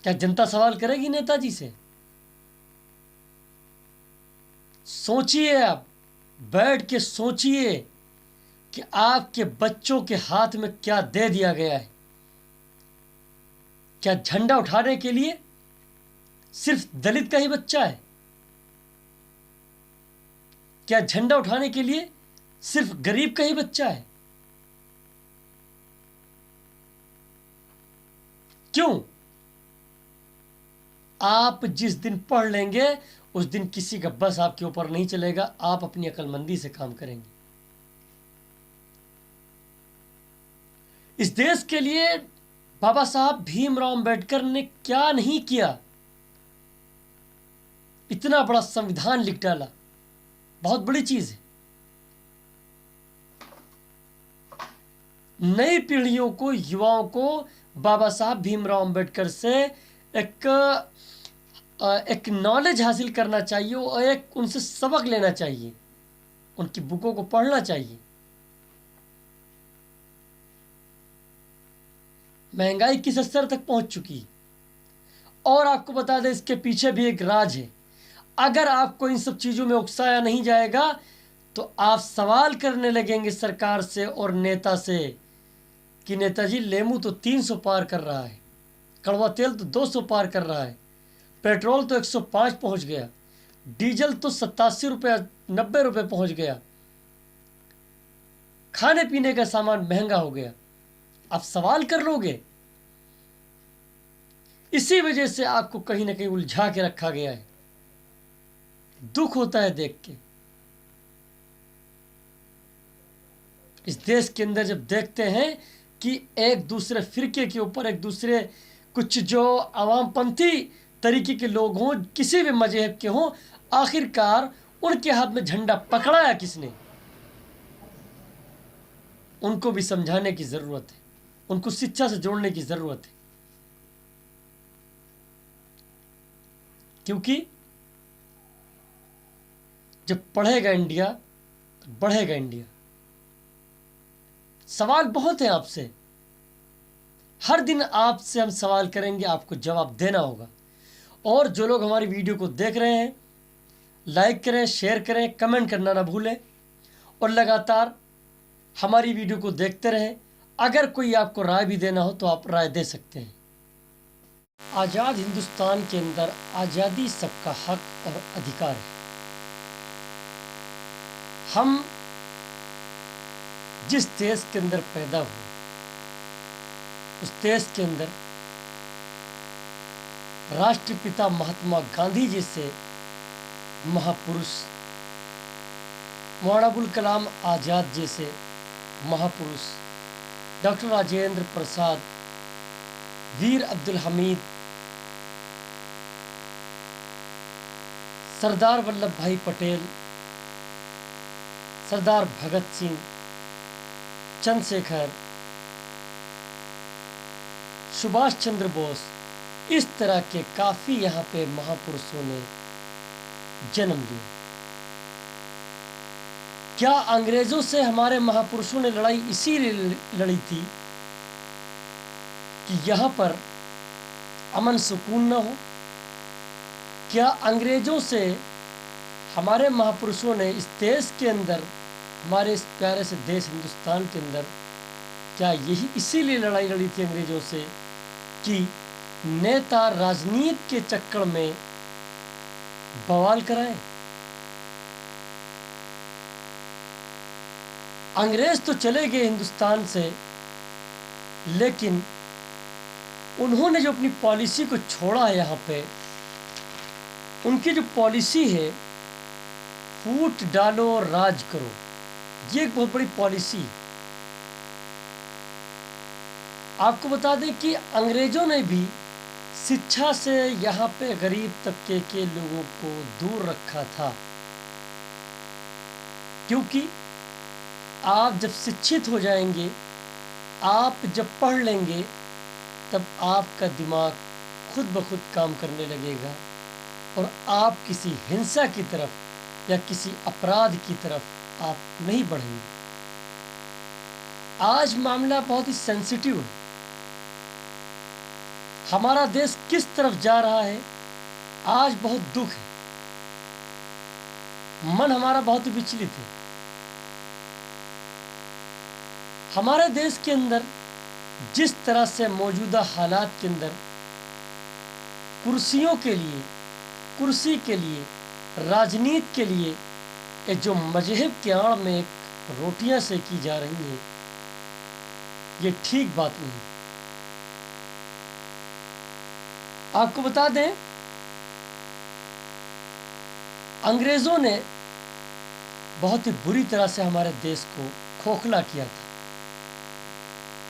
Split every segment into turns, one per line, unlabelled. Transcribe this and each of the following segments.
क्या जनता सवाल करेगी नेताजी से? सोचिए, आप बैठ के सोचिए कि आपके बच्चों के हाथ में क्या दे दिया गया है। क्या झंडा उठाने के लिए सिर्फ दलित का ही बच्चा है? क्या झंडा उठाने के लिए सिर्फ गरीब का ही बच्चा है? क्यों? आप जिस दिन पढ़ लेंगे उस दिन किसी का बस आपके ऊपर नहीं चलेगा, आप अपनी अक्लमंदी से काम करेंगे। इस देश के लिए बाबा साहब भीमराव अंबेडकर ने क्या नहीं किया। इतना बड़ा संविधान लिख डाला, बहुत बड़ी चीज है। नई पीढ़ियों को, युवाओं को बाबा साहब भीमराव अंबेडकर से एक नॉलेज हासिल करना चाहिए और एक उनसे सबक लेना चाहिए, उनकी बुकों को पढ़ना चाहिए। महंगाई किस स्तर तक पहुंच चुकी है, और आपको बता दें इसके पीछे भी एक राज है। अगर आपको इन सब चीजों में उकसाया नहीं जाएगा तो आप सवाल करने लगेंगे सरकार से और नेता से कि नेताजी लेमू तो 300 पार कर रहा है, कड़वा तेल तो 200 पार कर रहा है, पेट्रोल तो 105 पहुंच गया, डीजल तो 87 रुपये 90 रुपये पहुंच गया, खाने पीने का सामान महंगा हो गया। आप सवाल कर लोगे। इसी वजह से आपको कहीं ना कहीं उलझा के रखा गया है। दुख होता है देख के। इस देश के अंदर जब देखते हैं कि एक दूसरे फिरके के ऊपर, एक दूसरे कुछ जो अवामपंथी तरीके के लोग हों, किसी भी मजहब के हों, आखिरकार उनके हाथ में झंडा पकड़ाया किसने? उनको भी समझाने की जरूरत है, उनको शिक्षा से जोड़ने की जरूरत है। क्योंकि जब पढ़ेगा इंडिया तो बढ़ेगा इंडिया। सवाल बहुत है आपसे, हर दिन आपसे हम सवाल करेंगे, आपको जवाब देना होगा। और जो लोग हमारी वीडियो को देख रहे हैं, लाइक करें, शेयर करें, कमेंट करना ना भूलें और लगातार हमारी वीडियो को देखते रहें। अगर कोई आपको राय भी देना हो तो आप राय दे सकते हैं। आज़ाद हिंदुस्तान के अंदर आज़ादी सबका हक और अधिकार है। हम जिस देश के अंदर पैदा हुए, उस देश के अंदर राष्ट्रपिता महात्मा गांधी जैसे महापुरुष, मौलाना अबुल कलाम आज़ाद जैसे महापुरुष, डॉक्टर राजेंद्र प्रसाद, वीर अब्दुल हमीद, सरदार वल्लभ भाई पटेल, सरदार भगत सिंह, चंद्रशेखर, सुभाष चंद्र बोस, इस तरह के काफ़ी यहाँ पे महापुरुषों ने जन्म लिया। क्या अंग्रेजों से हमारे महापुरुषों ने लड़ाई इसीलिए लड़ी थी कि यहाँ पर अमन सुकून न हो? क्या अंग्रेजों से हमारे महापुरुषों ने इस देश के अंदर, हमारे इस प्यारे से देश हिंदुस्तान के अंदर, क्या यही इसीलिए लड़ाई लड़ी थी अंग्रेजों से कि नेता राजनीति के चक्कर में बवाल कराएं? अंग्रेज तो चले गए हिंदुस्तान से, लेकिन उन्होंने जो अपनी पॉलिसी को छोड़ा है, यहाँ पे उनकी जो पॉलिसी है, फूट डालो और राज करो, ये एक बहुत बड़ी पॉलिसी है। आपको बता दें कि अंग्रेजों ने भी शिक्षा से यहाँ पे गरीब तबके के लोगों को दूर रखा था, क्योंकि आप जब शिक्षित हो जाएंगे, आप जब पढ़ लेंगे, तब आपका दिमाग खुद ब खुद काम करने लगेगा और आप किसी हिंसा की तरफ या किसी अपराध की तरफ आप नहीं बढ़ेंगे। आज मामला बहुत ही सेंसिटिव है। हमारा देश किस तरफ जा रहा है, आज बहुत दुख है। मन हमारा बहुत विचलित है। हमारे देश के अंदर जिस तरह से मौजूदा हालात के अंदर कुर्सियों के लिए, कुर्सी के लिए, राजनीति के लिए ये जो मजहब के आड़ में एक रोटियां सेकी जा रही हैं, ये ठीक बात नहीं। आपको बता दें, अंग्रेजों ने बहुत ही बुरी तरह से हमारे देश को खोखला किया था।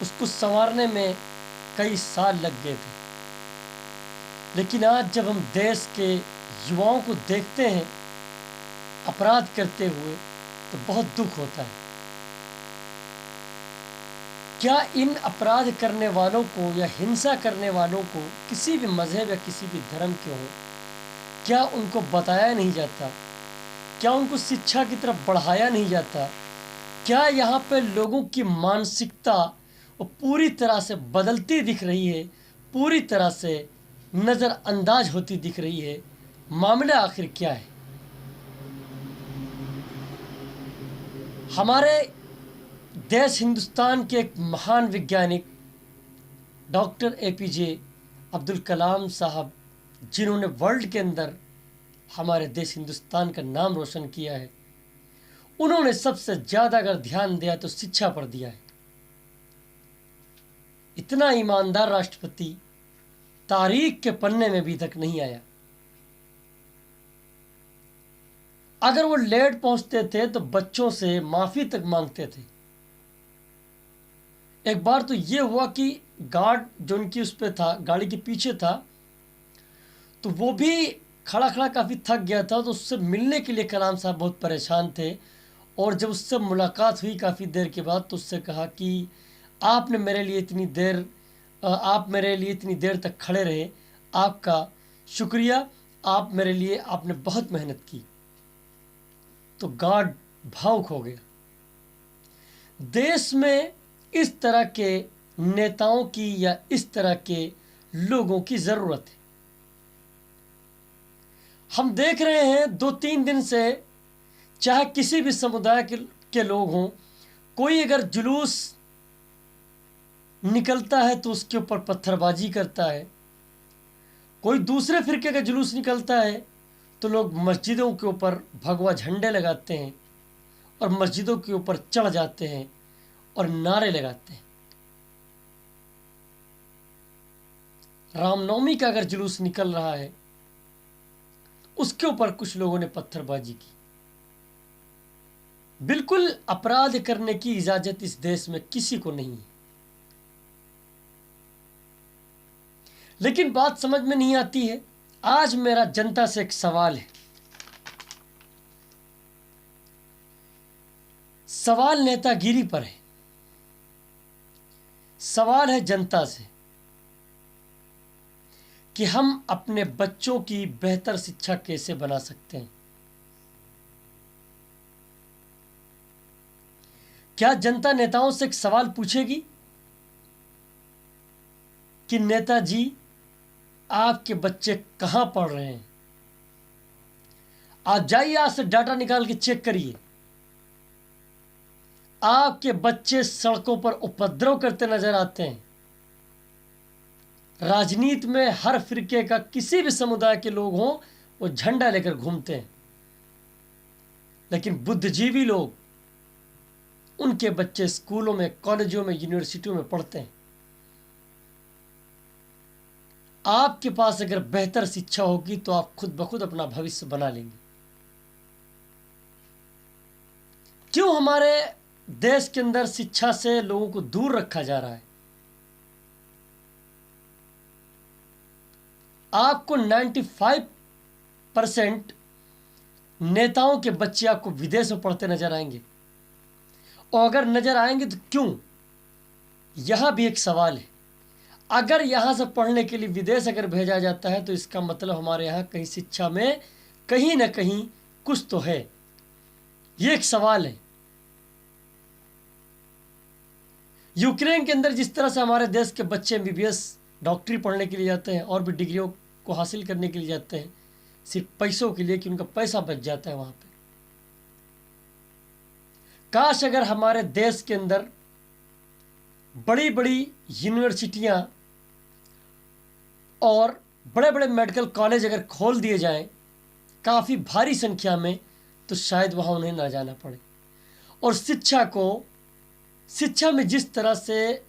उसको संवारने में कई साल लग गए थे। लेकिन आज जब हम देश के युवाओं को देखते हैं अपराध करते हुए, तो बहुत दुख होता है। क्या इन अपराध करने वालों को या हिंसा करने वालों को, किसी भी मजहब या किसी भी धर्म के हो, क्या उनको बताया नहीं जाता? क्या उनको शिक्षा की तरफ बढ़ाया नहीं जाता? क्या यहाँ पे लोगों की मानसिकता वो पूरी तरह से बदलती दिख रही है, पूरी तरह से नज़रअंदाज होती दिख रही है? मामला आखिर क्या है? हमारे देश हिंदुस्तान के एक महान वैज्ञानिक डॉक्टर APJ अब्दुल कलाम साहब, जिन्होंने वर्ल्ड के अंदर हमारे देश हिंदुस्तान का नाम रोशन किया है, उन्होंने सबसे ज़्यादा अगर ध्यान दिया तो शिक्षा पर दिया है। इतना ईमानदार राष्ट्रपति तारीख के पन्ने में अभी तक नहीं आया। अगर वो लेट पहुंचते थे तो बच्चों से माफ़ी तक मांगते थे। एक बार तो ये हुआ कि गार्ड जो उनकी उस पे था, गाड़ी के पीछे था, तो वो भी खड़ा खड़ा काफ़ी थक गया था। तो उससे मिलने के लिए कलाम साहब बहुत परेशान थे। और जब उससे मुलाकात हुई काफ़ी देर के बाद, तो उससे कहा कि आप मेरे लिए इतनी देर तक खड़े रहे, आपका शुक्रिया, आप मेरे लिए आपने बहुत मेहनत की। तो गार्ड भावुक हो गया। देश में इस तरह के नेताओं की या इस तरह के लोगों की ज़रूरत है। हम देख रहे हैं 2-3 दिन से, चाहे किसी भी समुदाय के लोग हों, कोई अगर जुलूस निकलता है तो उसके ऊपर पत्थरबाजी करता है। कोई दूसरे फिरके का जुलूस निकलता है तो लोग मस्जिदों के ऊपर भगवा झंडे लगाते हैं और मस्जिदों के ऊपर चढ़ जाते हैं और नारे लगाते हैं। रामनवमी का अगर जुलूस निकल रहा है, उसके ऊपर कुछ लोगों ने पत्थरबाजी की। बिल्कुल अपराध करने की इजाजत इस देश में किसी को नहीं है। लेकिन बात समझ में नहीं आती है। आज मेरा जनता से एक सवाल है। सवाल नेतागिरी पर है, सवाल है जनता से कि हम अपने बच्चों की बेहतर शिक्षा कैसे बना सकते हैं। क्या जनता नेताओं से एक सवाल पूछेगी कि नेताजी, आपके बच्चे कहाँ पढ़ रहे हैं? आप जाइए, आज से डाटा निकाल के चेक करिए। आपके बच्चे सड़कों पर उपद्रव करते नजर आते हैं। राजनीति में हर फिरके का, किसी भी समुदाय के लोग हों, वो झंडा लेकर घूमते हैं। लेकिन बुद्धिजीवी लोग, उनके बच्चे स्कूलों में, कॉलेजों में, यूनिवर्सिटियों में पढ़ते हैं। आपके पास अगर बेहतर शिक्षा होगी तो आप खुद ब खुद अपना भविष्य बना लेंगे। क्यों हमारे देश के अंदर शिक्षा से लोगों को दूर रखा जा रहा है? आपको 95% नेताओं के बच्चे आपको विदेश में पढ़ते नजर आएंगे। और अगर नजर आएंगे तो क्यों? यह भी एक सवाल है। अगर यहाँ से पढ़ने के लिए विदेश अगर भेजा जाता है तो इसका मतलब हमारे यहाँ कहीं शिक्षा में कहीं ना कहीं कुछ तो है। ये एक सवाल है। यूक्रेन के अंदर जिस तरह से हमारे देश के बच्चे MBBS डॉक्टरी पढ़ने के लिए जाते हैं और भी डिग्रियों को हासिल करने के लिए जाते हैं, सिर्फ पैसों के लिए कि उनका पैसा बच जाता है वहाँ पे। काश अगर हमारे देश के अंदर बड़ी बड़ी यूनिवर्सिटियाँ और बड़े बड़े मेडिकल कॉलेज अगर खोल दिए जाएं काफ़ी भारी संख्या में, तो शायद वहाँ उन्हें ना जाना पड़े। और शिक्षा में जिस तरह से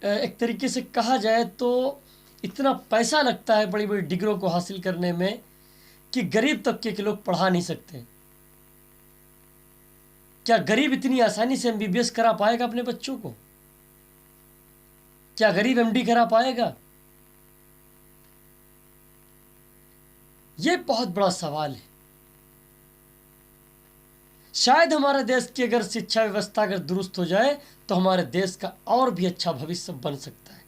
एक तरीके से कहा जाए तो इतना पैसा लगता है बड़ी बड़ी डिग्रियों को हासिल करने में कि गरीब तबके के लोग पढ़ा नहीं सकते। क्या गरीब इतनी आसानी से एमबीबीएस करा पाएगा अपने बच्चों को? क्या गरीब एमडी करा पाएगा? ये बहुत बड़ा सवाल है। शायद हमारे देश की अगर शिक्षा व्यवस्था अगर दुरुस्त हो जाए तो हमारे देश का और भी अच्छा भविष्य बन सकता है।